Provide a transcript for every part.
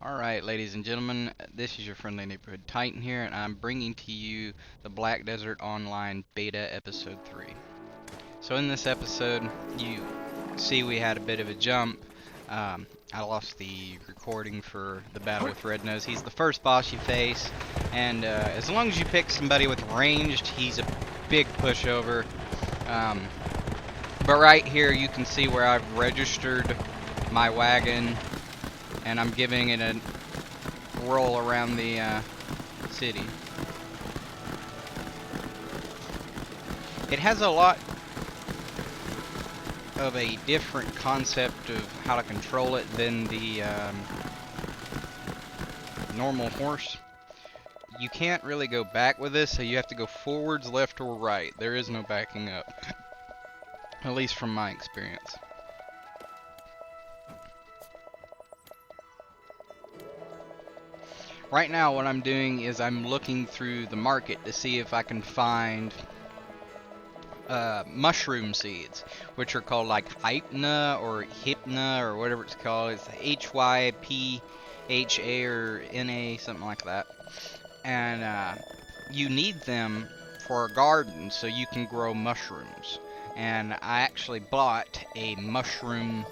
Alright, ladies and gentlemen, this is your friendly neighborhood Titan here, and I'm bringing to you the Black Desert Online Beta Episode 3. So in this episode, you see we had a bit of a jump. I lost the recording for the battle with Red Nose. He's the first boss you face, and as long as you pick somebody with ranged, he's a big pushover. But right here you can see where I've registered my wagon, and I'm giving it a roll around the city. It has a lot of a different concept of how to control it than the normal horse. You can't really go back with this, so you have to go forwards, left, or right. There is no backing up, at least from my experience. Right now what I'm doing is I'm looking through the market to see if I can find mushroom seeds, which are called like Hypna or Hypna or whatever it's called. It's Hypha or Na, something like that. And you need them for a garden so you can grow mushrooms. And I actually bought a mushroom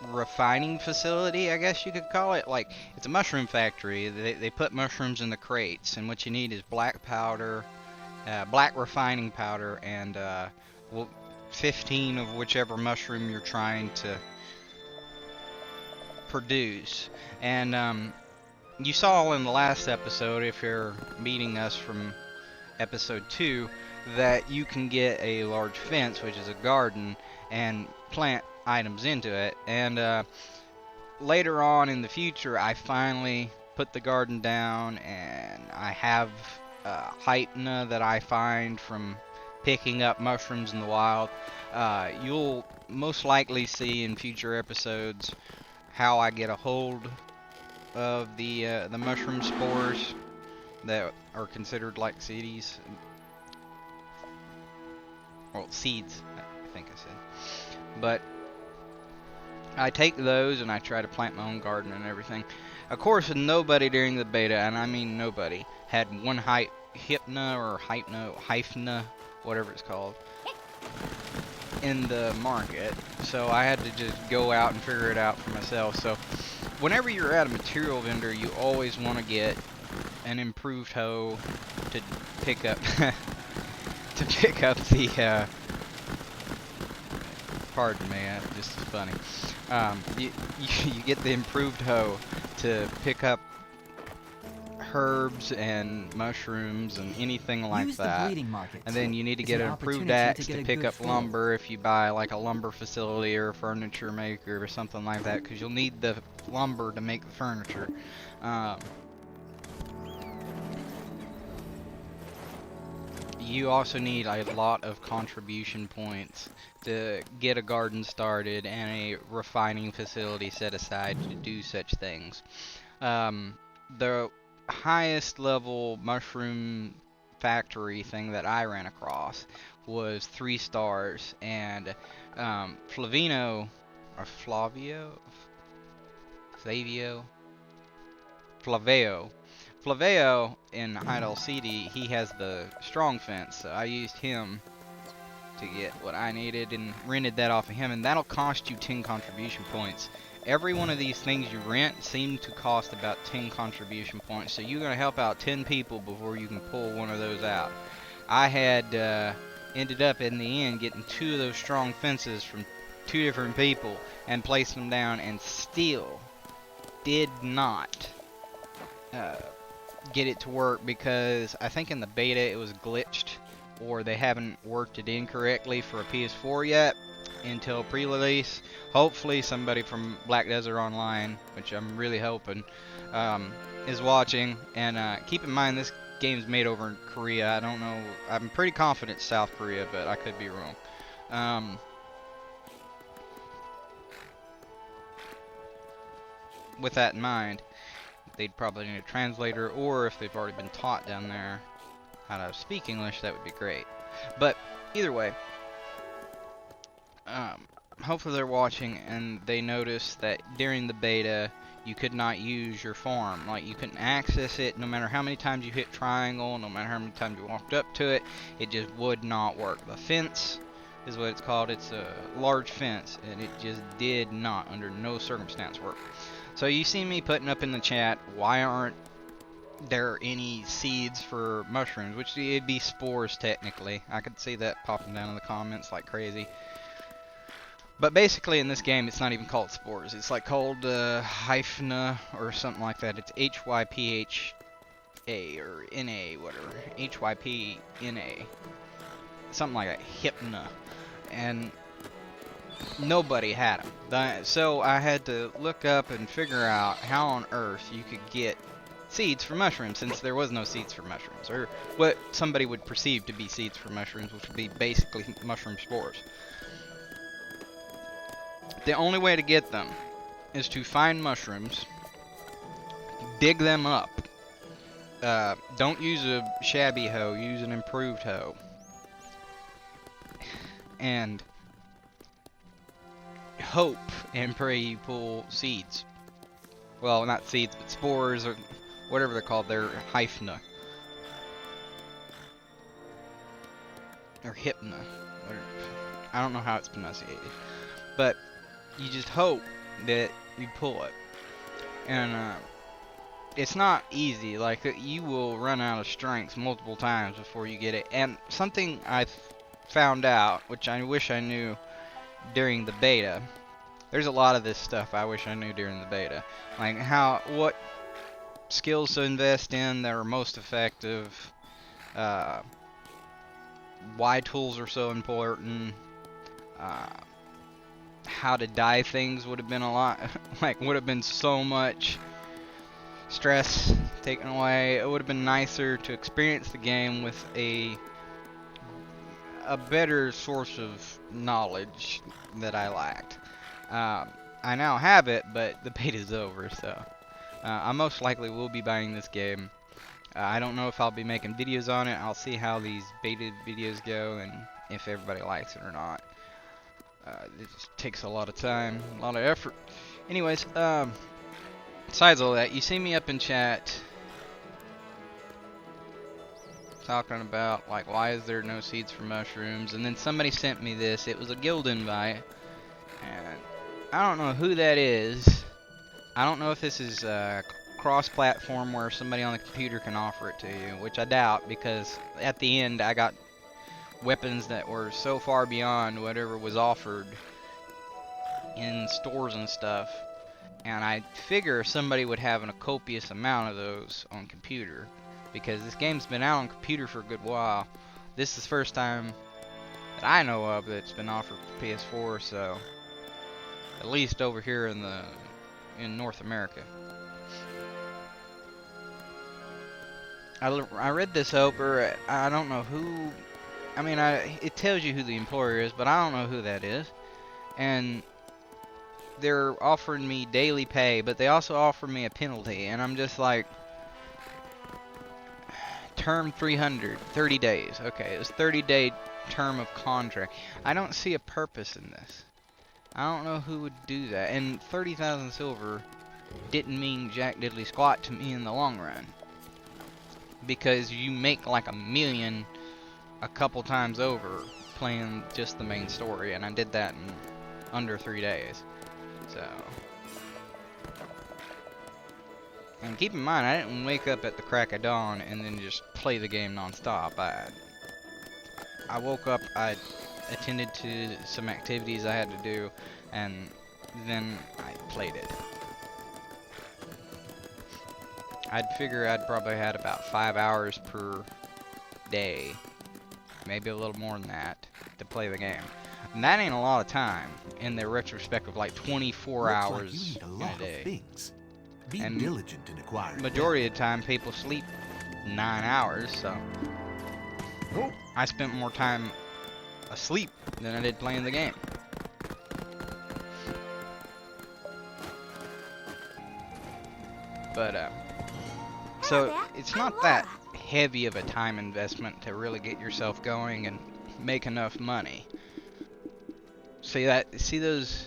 refining facility, I guess you could call it. Like, it's a mushroom factory. They put mushrooms in the crates, and what you need is black powder, black refining powder, and 15 of whichever mushroom you're trying to produce. And you saw in the last episode, if you're meeting us from episode 2, that you can get a large fence, which is a garden, and plant items into it. And later on in the future, I finally put the garden down, and I have Hypna that I find from picking up mushrooms in the wild. You'll most likely see in future episodes how I get a hold of the mushroom spores that are considered like seeds. Well, seeds, I think I said. But I take those and I try to plant my own garden and everything. Of course, nobody during the beta, and I mean nobody, had one Hypna or Hypna, whatever it's called, in the market. So I had to just go out and figure it out for myself. So whenever you're at a material vendor, you always want to get an improved hoe to pick up to pick up the pardon me, just funny. You get the improved hoe to pick up herbs and mushrooms and anything like that. And then you need to get an improved axe to pick up lumber if you buy like a lumber facility or a furniture maker or something like that, because you'll need the lumber to make the furniture. You also need a lot of contribution points to get a garden started and a refining facility set aside to do such things. The highest level mushroom factory thing that I ran across was 3 stars, and Flavio, Flavio in Idle City, he has the strong fence, so I used him to get what I needed and rented that off of him, and that'll cost you 10 contribution points. Every one of these things you rent seem to cost about 10 contribution points, so you're going to help out 10 people before you can pull one of those out. I had ended up in the end getting 2 of those strong fences from 2 different people and placed them down, and still did not get it to work, because I think in the beta it was glitched, or they haven't worked it incorrectly for a PS4 yet until pre-release. Hopefully somebody from Black Desert Online, which I'm really hoping, is watching. And keep in mind, this game's made over in Korea. I don't know, I'm pretty confident it's South Korea, but I could be wrong. With that in mind, they'd probably need a translator, or if they've already been taught down there how to speak English, that would be great. But either way, hopefully they're watching and they noticed that during the beta you could not use your farm. Like, you couldn't access it no matter how many times you hit triangle, no matter how many times you walked up to it. It just would not work. The fence is what it's called. It's a large fence, and it just did not, under no circumstance, work. So you see me putting up in the chat, why aren't there any seeds for mushrooms? Which it'd be spores technically. I could see that popping down in the comments like crazy. But basically in this game it's not even called spores. It's like called Hyphna or something like that. It's Hypha or Na, whatever. Hypna. Something like that. Hypna. And nobody had them. So I had to look up and figure out how on earth you could get seeds for mushrooms, since there was no seeds for mushrooms, or what somebody would perceive to be seeds for mushrooms, which would be basically mushroom spores. The only way to get them is to find mushrooms, dig them up. Don't use a shabby hoe, use an improved hoe. And hope and pray you pull seeds. Well, not seeds, but spores, or whatever they're called. They're Hyphna. Or Hypna. I don't know how it's pronunciated. But you just hope that you pull it. And it's not easy. Like, you will run out of strength multiple times before you get it. And something I found out, which I wish I knew during the beta. There's a lot of this stuff I wish I knew during the beta. Like what skills to invest in that are most effective. Why tools are so important. How to dye things would have been a lot, would have been so much stress taken away. It would have been nicer to experience the game with a better source of knowledge that I lacked. I now have it, but the beta's over, so I most likely will be buying this game. I don't know if I'll be making videos on it. I'll see how these beta videos go and if everybody likes it or not. It just takes a lot of time, a lot of effort. Anyways, besides all that, you see me up in chat talking about, like, why is there no seeds for mushrooms? And then somebody sent me this. It was a guild invite, and I don't know who that is. I don't know if this is cross-platform where somebody on the computer can offer it to you, which I doubt, because at the end I got weapons that were so far beyond whatever was offered in stores and stuff, and I figure somebody would have a copious amount of those on computer, because this game's been out on computer for a good while. This is the first time that I know of that it's been offered for PS4, so at least over here in North America. I read this over. I don't know who. I mean, it tells you who the employer is, but I don't know who that is. And they're offering me daily pay, but they also offer me a penalty, and I'm just like, term 300, 30 days. Okay, it was 30-day term of contract. I don't see a purpose in this. I don't know who would do that. And 30,000 silver didn't mean jack diddly squat to me in the long run, because you make like $1 million a couple times over playing just the main story, and I did that in under 3 days. So, and keep in mind, I didn't wake up at the crack of dawn and then just play the game non-stop. I woke up, I attended to some activities I had to do, and then I played it. I'd figure I'd probably had about 5 hours per day, maybe a little more than that, to play the game. And that ain't a lot of time in the retrospect of like 24 hours in a day. Be diligent in acquiring. Majority of the time people sleep 9 hours, so I spent more time asleep than I did playing the game. But so it's not that heavy of a time investment to really get yourself going and make enough money. See those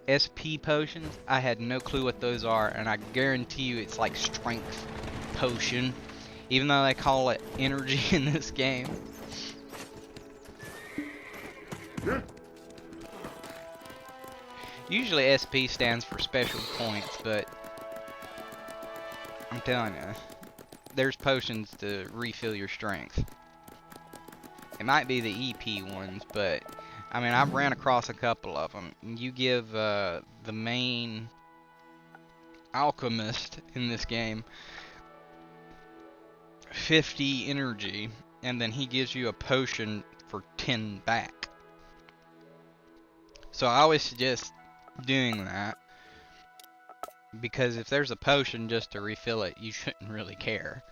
SP potions? I had no clue what those are, and I guarantee you it's like strength potion, even though they call it energy in this game. Usually SP stands for special points, but I'm telling you, there's potions to refill your strength. It might be the EP ones, but I mean, I've ran across a couple of them. You give the main alchemist in this game 50 energy, and then he gives you a potion for 10 back. So I always suggest doing that, because if there's a potion just to refill it, you shouldn't really care.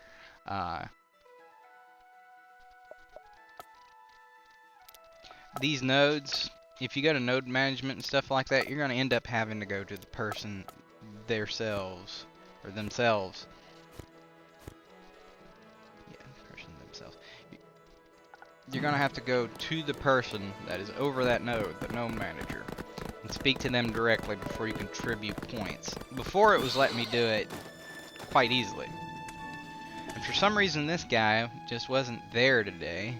These nodes, if you go to node management and stuff like that, you're going to end up having to go to the person themselves. You're going to have to go to the person that is over that node, the node manager, and speak to them directly before you contribute points. Before, it was letting me do it quite easily. And for some reason, this guy just wasn't there today.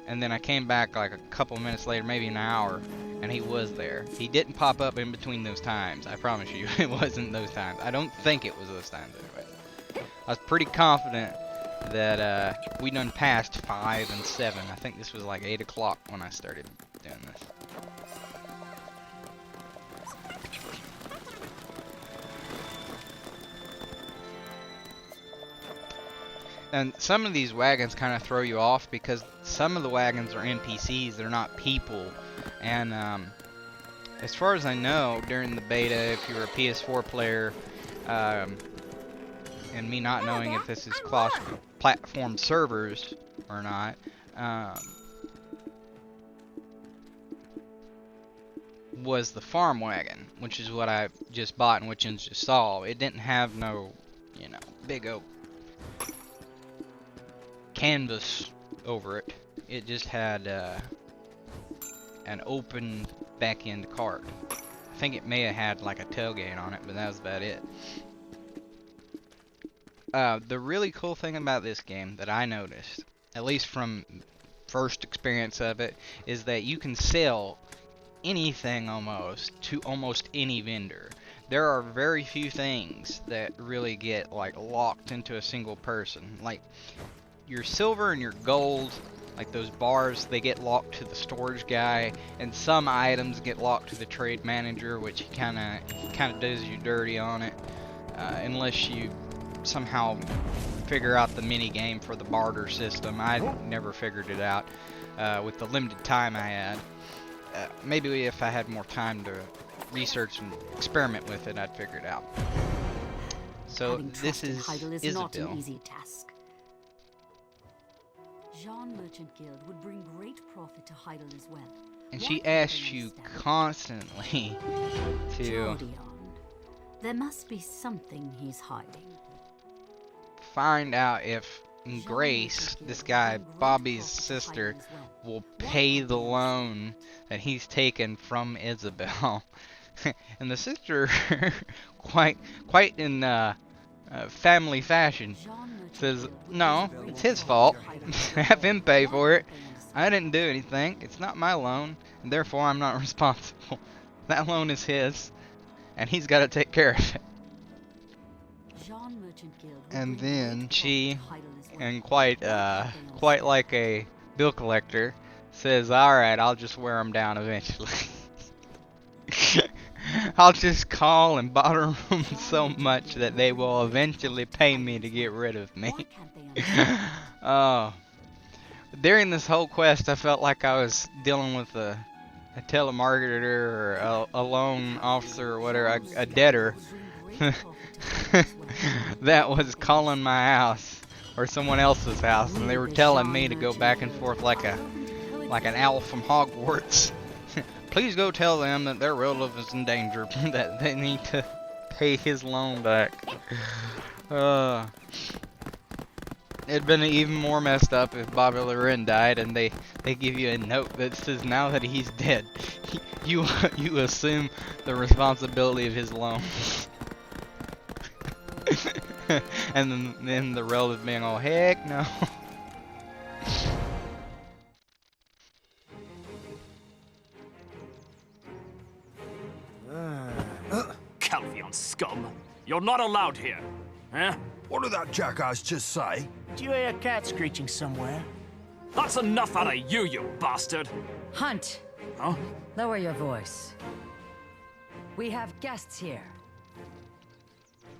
And then I came back like a couple minutes later, maybe an hour, and he was there. He didn't pop up in between those times. I promise you, it wasn't those times. I don't think it was those times anyway. I was pretty confident that we done passed 5 and 7. I think this was like 8 o'clock when I started doing this. And some of these wagons kind of throw you off because some of the wagons are NPCs, they're not people. And as far as I know, during the beta, if you were a PS4 player, and me not knowing if this is cross-platform servers or not, was the farm wagon, which is what I just bought and which you just saw. It didn't have no, you know, big oak canvas over it. It just had an open back end cart. I think it may have had like a tailgate on it, but that was about it. The really cool thing about this game that I noticed, at least from first experience of it, is that you can sell anything almost to almost any vendor. There are very few things that really get like locked into a single person. Like your silver and your gold, like those bars, they get locked to the storage guy, and some items get locked to the trade manager, which he kind of does you dirty on it, unless you somehow figure out the mini game for the barter system. I never figured it out with the limited time I had. Maybe if I had more time to research and experiment with it, I'd figure it out. So this is Isabelle. Not an easy task. Jean Merchant Guild would bring great profit to Heidel as well. And she asks you constantly to... Jordion. There must be something he's hiding. Find out if Grace, this guy, Bobby's sister, will pay the loan that he's taken from Isabelle. And the sister, quite in family fashion, says, no, it's his fault. Have him pay for it. I didn't do anything. It's not my loan, and therefore I'm not responsible. That loan is his, and he's got to take care of it. And then she, and quite like a bill collector, says, alright, I'll just wear them down eventually. I'll just call and bother them so much that they will eventually pay me to get rid of me. During this whole quest, I felt like I was dealing with a telemarketer or a loan officer or whatever, a debtor that was calling my house or someone else's house, and they were telling me to go back and forth like an owl from Hogwarts. Please go tell them that their relative is in danger, that they need to pay his loan back. It'd been even more messed up if Bobby Loren died and they give you a note that says now that he's dead, you assume the responsibility of his loans. And then the relative being all, heck no. Calpheon scum! You're not allowed here! Huh? What did that jackass just say? Do you hear a cat screeching somewhere? That's enough out of you, you bastard! Hunt! Huh? Lower your voice. We have guests here.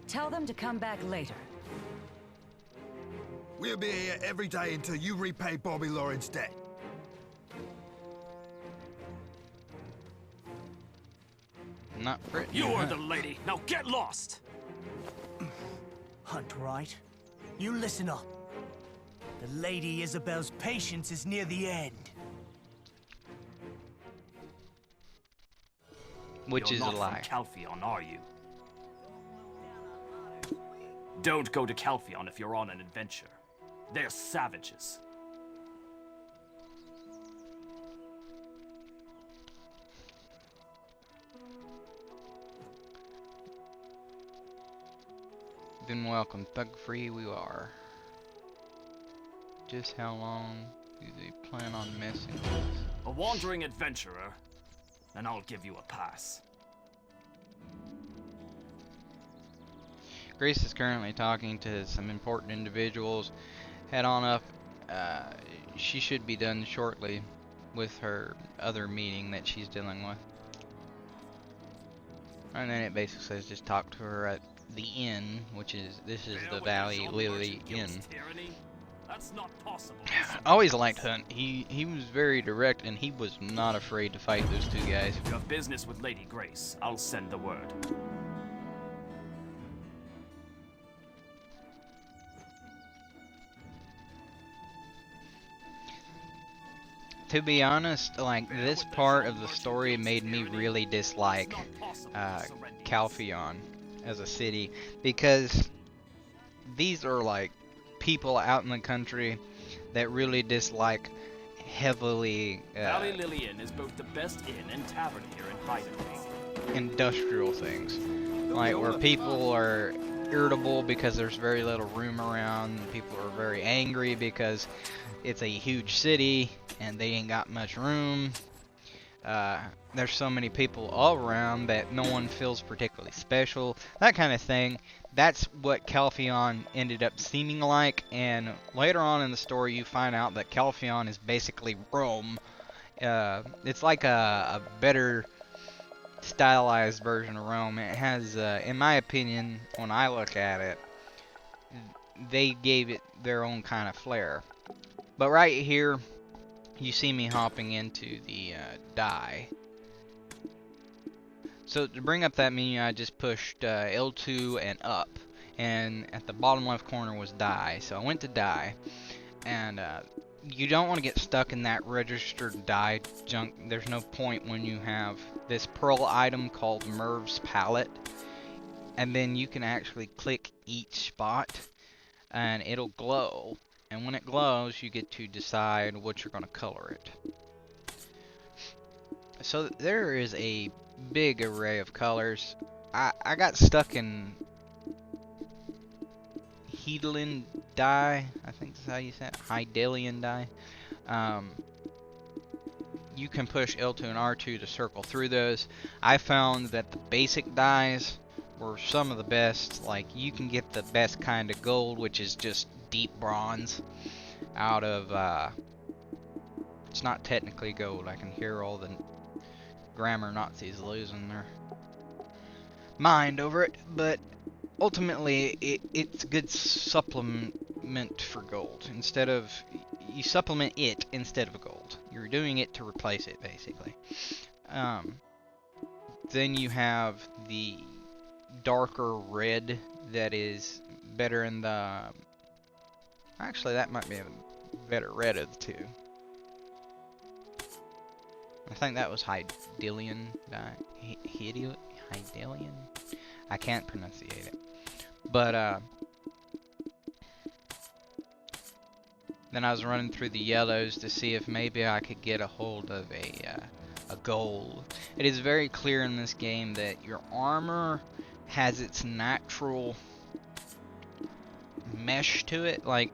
Tell them to come back later. We'll be here every day until you repay Bobby Loren's debt. Not for You are the lady. Now get lost! Hunt, right? You listen up. The Lady Isabel's patience is near the end. Which You're is a not lie. from Calpheon, are you? Don't go to Calpheon if you're on an adventure. They're savages. Then welcome, Thug Free we are. Just how long do they plan on messing with us? A wandering adventurer, and I'll give you a pass. Grace is currently talking to some important individuals. Head on up. She should be done shortly with her other meeting that she's dealing with. And then it basically says just talk to her at the inn, which is, this is the Valley Lily Inn. That's not possible. I always liked Hunt. He was very direct and he was not afraid to fight those two guys. If you have business with Lady Grace, I'll send the word. To be honest, like, this part of the story made me really dislike Calpheon as a city, because these are like people out in the country that really dislike heavily Valley Lily Inn is both the best inn and tavern here in Hyden. industrial things, like where people are irritable because there's very little room around. People are very angry because it's a huge city and they ain't got much room. There's so many people all around that no one feels particularly special, that kind of thing. That's what Calpheon ended up seeming like, and later on in the story you find out that Calpheon is basically Rome. It's like a better stylized version of Rome. It has, in my opinion, when I look at it, they gave it their own kind of flair. But right here, you see me hopping into the die. So to bring up that menu, I just pushed L2 and up, and at the bottom left corner was die. So I went to die, and you don't want to get stuck in that registered die junk. There's no point when you have this pearl item called Merv's Palette, and then you can actually click each spot, and it'll glow. And when it glows, you get to decide what you're going to color it. So there is a big array of colors. I got stuck in Hydaelyn dye, I think that's how you say it, Hydaelyn dye. You can push L2 and R2 to circle through those. I found that the basic dyes were some of the best. Like, you can get the best kind of gold, which is just deep bronze, out of, it's not technically gold. I can hear all the grammar Nazis losing their mind over it, but ultimately it's a good supplement for gold. Instead of, you supplement it instead of gold. You're doing it to replace it, basically. Then you have the darker red that is better in the, actually that might be a better red of the two. I think that was Hydaelyn dye. Hydaelyn? I can't pronunciate it. But, Then I was running through the yellows to see if maybe I could get a hold of a gold. It is very clear in this game that your armor has its natural mesh to it, like,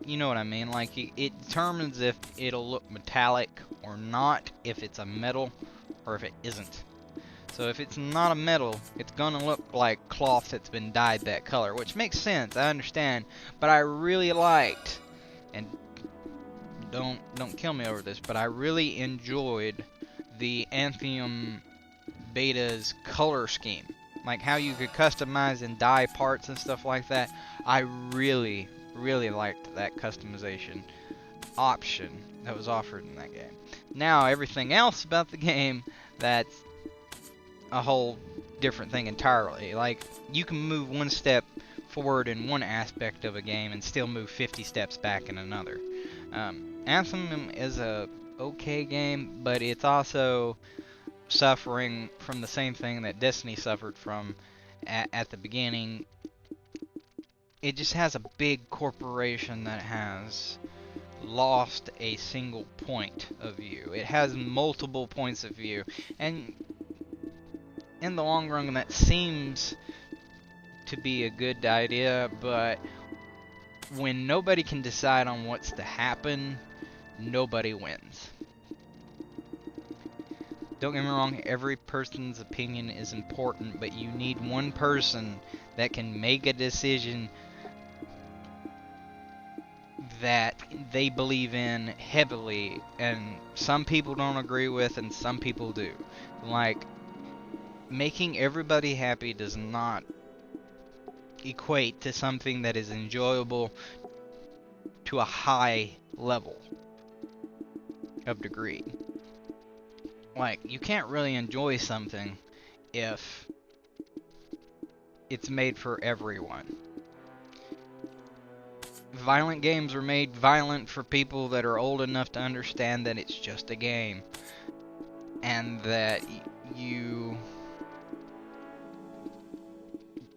you know what I mean, like it determines if it'll look metallic or not, if it's a metal or if it isn't. So if it's not a metal, it's gonna look like cloth that's been dyed that color, which makes sense, I understand, but I really liked, and don't kill me over this, but I really enjoyed the Anthem Beta's color scheme. Like how you could customize and dye parts and stuff like that. I really liked that customization option that was offered in that game. Now everything else about the game, that's a whole different thing entirely. Like, you can move one step forward in one aspect of a game and still move 50 steps back in another. Anthem is a okay game, but it's also suffering from the same thing that Destiny suffered from at the beginning. It just has a big corporation that has lost a single point of view. It has multiple points of view, and in the long run that seems to be a good idea, but when nobody can decide on what's to happen, nobody wins. Don't get me wrong, every person's opinion is important, but you need one person that can make a decision that they believe in heavily, and some people don't agree with and some people do. Like, making everybody happy does not equate to something that is enjoyable to a high level of degree. Like, you can't really enjoy something if it's made for everyone. Violent games are made violent for people that are old enough to understand that it's just a game, and that you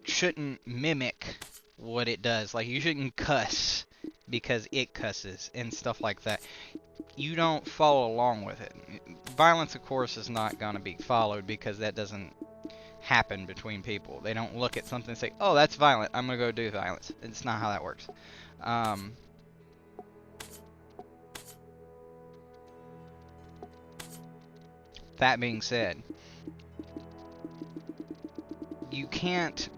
shouldn't mimic what it does. Like, you shouldn't cuss because it cusses and stuff like that. You don't follow along with it. Violence, of course, is not going to be followed because that doesn't happen between people. They don't look at something and say, oh, that's violent, I'm going to go do violence. It's not how that works. That being said, you can't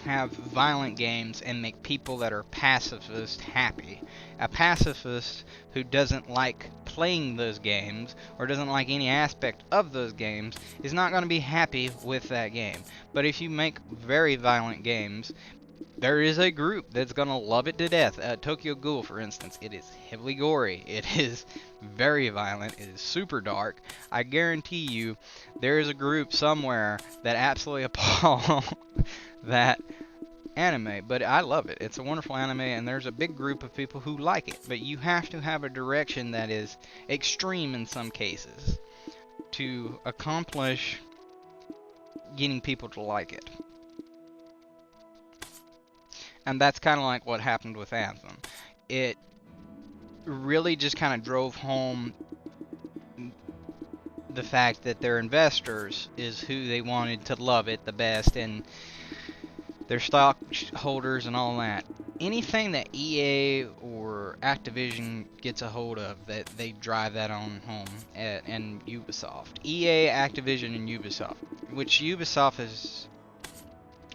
have violent games and make people that are pacifist happy. A pacifist who doesn't like playing those games or doesn't like any aspect of those games is not going to be happy with that game. But if you make very violent games, there is a group that's going to love it to death. Tokyo Ghoul, for instance, it is heavily gory. It is very violent. It is super dark. I guarantee you there is a group somewhere that absolutely appall that anime, but I love it. It's a wonderful anime, and there's a big group of people who like it. But you have to have a direction that is extreme in some cases to accomplish getting people to like it. And that's kind of like what happened with Anthem. It really just kind of drove home the fact that their investors is who they wanted to love it the best, and their stockholders and all that. Anything that EA or Activision gets a hold of, that they drive that on home, and Ubisoft. EA, Activision, and Ubisoft, which Ubisoft is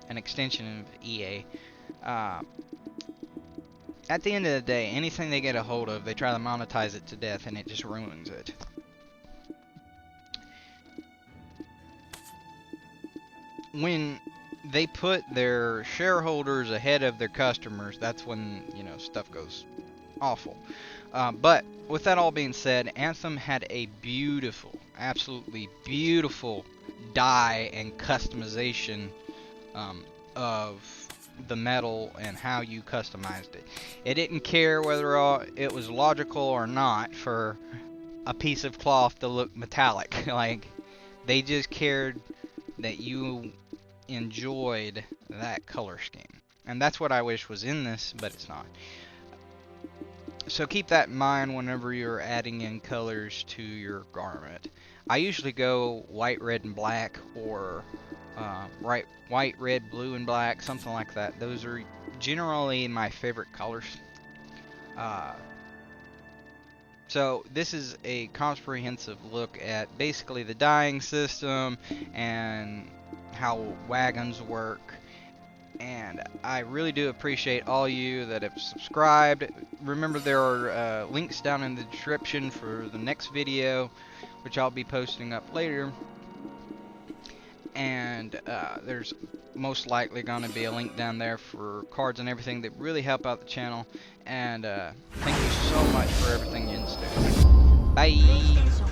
an extension of EA. At the end of the day, anything they get a hold of, they try to monetize it to death, and it just ruins it. When they put their shareholders ahead of their customers, that's when, you know, stuff goes awful. But with that all being said, Anthem had a beautiful, absolutely beautiful dye and customization of the metal and how you customized it. It didn't care whether it was logical or not for a piece of cloth to look metallic. Like, they just cared that you enjoyed that color scheme. And that's what I wish was in this, but it's not. So keep that in mind whenever you're adding in colors to your garment. I usually go white, red, and black, or white, red, blue, and black, something like that. Those are generally my favorite colors. So this is a comprehensive look at basically the dyeing system and how wagons work. And I really do appreciate all you that have subscribed. Remember, there are links down in the description for the next video, which I'll be posting up later. And there's most likely going to be a link down there for cards and everything that really help out the channel. And thank you so much for everything you do. Bye!